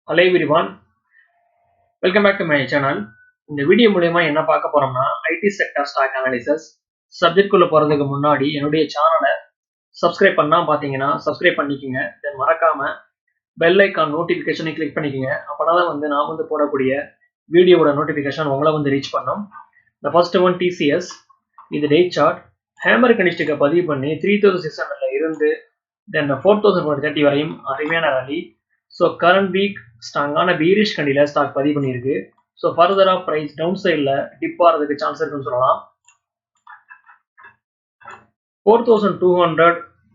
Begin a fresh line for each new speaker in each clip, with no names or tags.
Hello everyone, welcome back to my channel. இந்த video மூலமா என்ன பார்க்க போறோம்னா IT sector stock analysis. Subject குள்ள போறதுக்கு முன்னாடி என்னுடைய சேனலை சப்ஸ்கிரைப் பண்ணா பாத்தீங்கன்னா சப்ஸ்கிரைப் பண்ணிக்கங்க. தென் மறக்காம பெல் ஐகான் நோட்டிபிகேஷனை கிளிக் பண்ணிக்கங்க. அப்பதான் நான் போடக்கூடிய வீடியோவோட நோட்டிபிகேஷன் உங்களை ரீச் பண்ணும். The first one TCS. இது டே சார்ட். ஹேமர் கண்டிஸ்டிக்கை பதிவு பண்ணி 3600ல இருந்து தென் 4030 வரையும் அருமையான ரேலி. ஸோ கரண்ட் வீக் ஸ்ட்ராங்கான பீரிஷ் கண்டில ஸ்டாக் பதிவு பண்ணியிருக்கு. ஸோ ஃபர்தராக ப்ரைஸ் டவுன் சைடில் டிப் ஆகிறதுக்கு சான்ஸ் இருக்குன்னு சொல்லலாம். 4200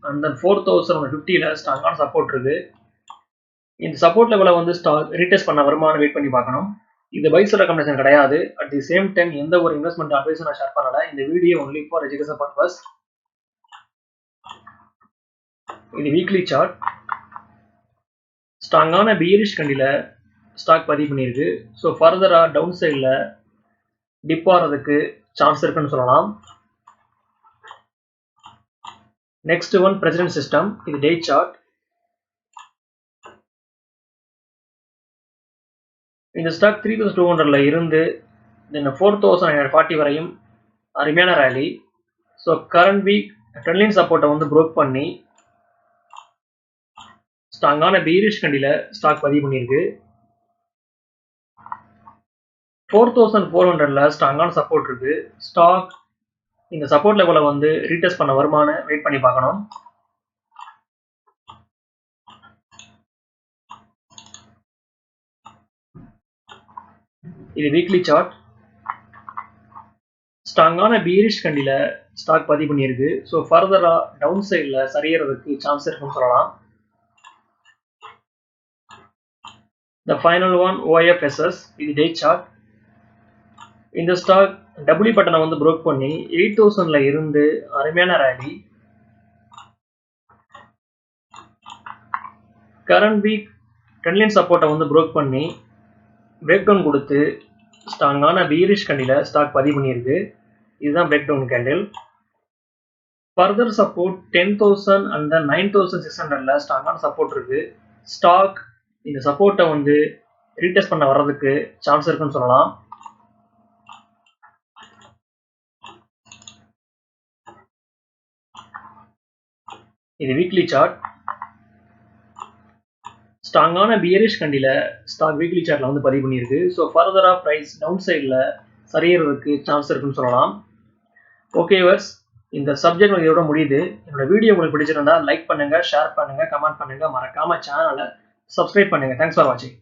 அண்ட் தென் 4050ல ஸ்ட்ராங்கான சப்போர்ட் இருக்கு. இந்த சப்போர்ட் லெவலை ஸ்டாக் ரீடெஸ்ட் பண்ண வருமானம் வெயிட் பண்ணி பார்க்கணும். இது பைஸ் ரெக்கமெண்டேஷன் கிடையாது. அட் தி சேம் டைம் எந்த ஒரு இன்வெஸ்ட்மெண்ட் அட்வைஸும் நான் ஷேர் பண்ணல. இந்த video only for education purpose. இது வீக்லி சார்ட். ஸ்ட்ராங்கான பீரிஷ் கண்டில ஸ்டாக் பதிவு பண்ணியிருக்கு. ஸோ ஃபர்தராக டவுன் சைடில் டிப் ஆகிறதுக்கு சான்ஸ் இருக்குன்னு சொல்லலாம். Next one president system. இது டே சார்ட். இந்த ஸ்டாக் 3200ல இருந்து தென் 4040 வரையும் அருமையான rally. So current week trendline சப்போர்ட்டை ப்ரோக் பண்ணி ஸ்ட்ராங்கான பீரிஷ் கண்டில ஸ்டாக் பதிவு பண்ணியிருக்கு. 4400ல ஸ்ட்ராங்கான சப்போர்ட் இருக்கு. ஸ்டாக் இந்த சப்போர்ட் லெவலை ரீடெஸ்ட் பண்ண வருமானம் வெயிட் பண்ணி பார்க்கணும். இது வீக்லி சார்ட். ஸ்ட்ராங்கான பீரிஷ் கண்டில ஸ்டாக் பதிவு பண்ணியிருக்கு. ஸோ ஃபர்தரா டவுன் சைடில் சரியறதுக்கு சான்ஸ் இருக்குன்னு சொல்லலாம். The final one OFSS. இது டே சார்ட். இந்த ஸ்டாக் டபிள்யூ பட்டனை ப்ரோக் பண்ணி 8000ல இருந்து அருமையான ரேலி. கரண்ட் வீக் ட்ரெண்ட்லைன் சப்போர்ட்டை ப்ரோக் பண்ணி பிரேக் டவுன் கொடுத்து ஸ்ட்ராங்கான பீரிஷ் கண்டில ஸ்டாக் பதிவு பண்ணியிருக்கு. இதுதான் breakdown candle. Further support 10,000 and 9600ல ஸ்ட்ராங்கான சப்போர்ட் இருக்கு. ஸ்டாக் இந்த சப்போர்ட்டை ரீடெஸ்ட் பண்ண வர்றதுக்கு சான்ஸ் இருக்குன்னு சொல்லலாம். இது வீக்லி சார்ட். ஸ்ட்ராங்கான பியரிஷ் கண்டில ஸ்டாக் வீக்லி சார்ட்ல பதிவு பண்ணியிருக்கு. ஸோ ஃபர்தரா ப்ரைஸ் டவுன் சைடில் சரியறதுக்கு சான்ஸ் இருக்குன்னு சொல்லலாம். ஓகே வர்ஸ், இந்த சப்ஜெக்ட் இதோட முடியுது. என்னோட வீடியோ உங்களுக்கு பிடிச்சிருந்தா லைக் பண்ணுங்க, ஷேர் பண்ணுங்க, கமெண்ட் பண்ணுங்க, மறக்காம சேனலை சப்ஸ்கிரைப் பண்ணுங்க. தேங்க்ஸ் ஃபார் வாட்சிங்.